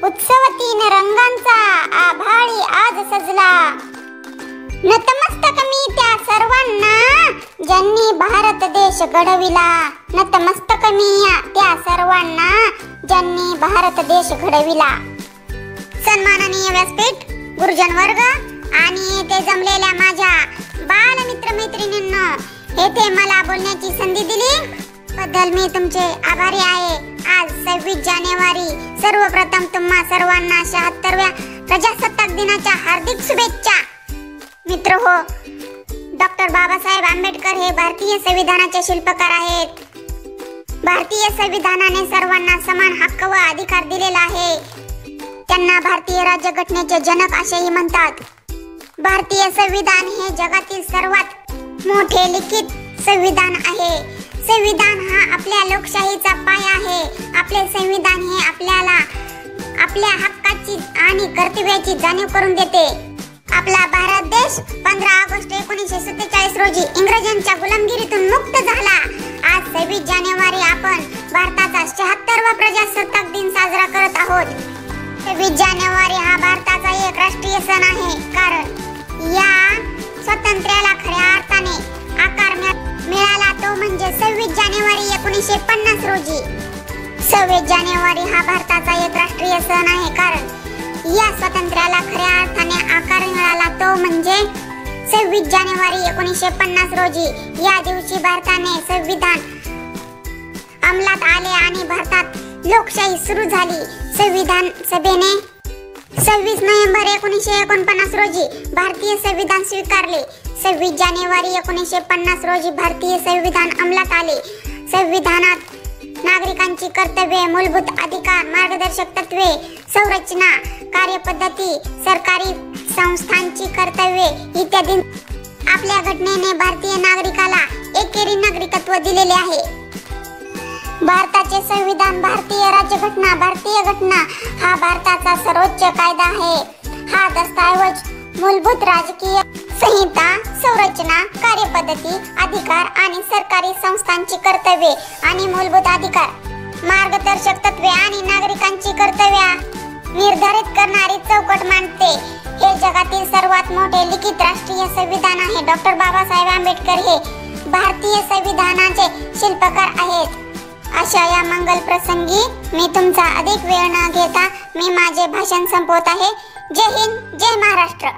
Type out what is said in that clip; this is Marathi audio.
उत्सव तीन रंगांचा आभाळी आज सजला। नतमस्तक मी त्या सर्वांना ज्यांनी भारत देश घडविला। नतमस्तक मी त्या सर्वांना ज्यांनी भारत देश घडविला। सन्माननीय व्यासपीठ, गुरुजन वर्ग आणि ते जमलेल्या माझ्या बाल मित्र मैत्रिणींनो, येथे मला बोलण्याची संधी दिली बद्दल मी तुमचे आभारी आहे। आज 26 जानेवारी, सर्वप्रथम तुम्हा सर्वांना 76व्या प्रजासत्ताक दिनाच्या हार्दिक शुभेच्छा। मित्र हो, डॉक्टर बाबासाहेब आंबेडकर हे भारतीय संविधानाचे शिल्पकार आहेत। भारतीय संविधानाने सर्वांना समान हक्क व अधिकार दिलेला आहे। त्यांना भारतीय राज्यघटनेचे जनक असेही म्हणतात। भारतीय संविधान हे जगातील सर्वात मोठे लिखित संविधान आहे। संविधान हा आपल्या लोकशाहीचा पाया आहे। आपले संविधान हे आपल्याला आपल्या हक्काची आणि कर्तव्याची जाणीव करून देते। आपला भारत देश 15 ऑगस्ट 1947 रोजी इंग्रजांच्या गुलामगिरीतून मुक्त झाला। आज 26 जानेवारी आपण भारताचा 76वा प्रजासत्ताक दिन साजरा करत आहोत। 26 जानेवारी हा भारताचा एक राष्ट्रीय सण आहे, कारण या स्वातंत्र्याला खऱ्या अर्थाने आकार मिळाला तो म्हणजे 26 जानेवारी 1950 रोजी। 26 जानेवारी हा भारताचा एक राष्ट्रीय सण आहे, कारण या स्वातंत्र्याला खऱ्या अर्थाने आकार मिळाला तो म्हणजे 26 जानेवारी 1950 रोजी। या दिवशी भारताने संविधान अंमलात आले आणि भारतात लोकशाही सुरू झाली। संविधान सभेने 26 नोव्हेंबर 1949 रोजी भारतीय संविधान स्वीकारले। 26 जानेवारी 1950 रोजी भारतीय संविधान अंमलात आले। संविधानात नागरिकांची कर्तव्ये, मूलभूत अधिकार, मार्गदर्शक तत्वे, संरचना, कार्यपद्धती, सरकारी संस्थांची कर्तव्ये इत्यादी आपल्या घटनेने भारतीय नागरिकाला एकेरी नागरिकत्व दिलेले आहे। भारताचे संविधान, भारतीय राज्यघटना, भारतीय घटना हा भारताचा सर्वोच्च कायदा आहे। हा दस्तऐवज मूलभूत राजकीय संहिता, संरचना, कार्यपद्धती, अधिकार आणि सरकारी संस्थांची कर्तव्ये आणि मूलभूत अधिकार, मार्गदर्शक तत्वे आणि नागरिकांची कर्तव्ये निर्धारित करणारी चौकट मांडते। हे जगातील सर्वात मोठे लिखित राष्ट्रीय संविधान आहे। डॉक्टर बाबासाहेब आंबेडकर हे भारतीय संविधानाचे शिल्पकार आहेत। अशा या मंगल प्रसंगी मी तुमचा अधिक वेळ न घेता मी माझे भाषण संपवत आहे। जय हिंद, जय महाराष्ट्र।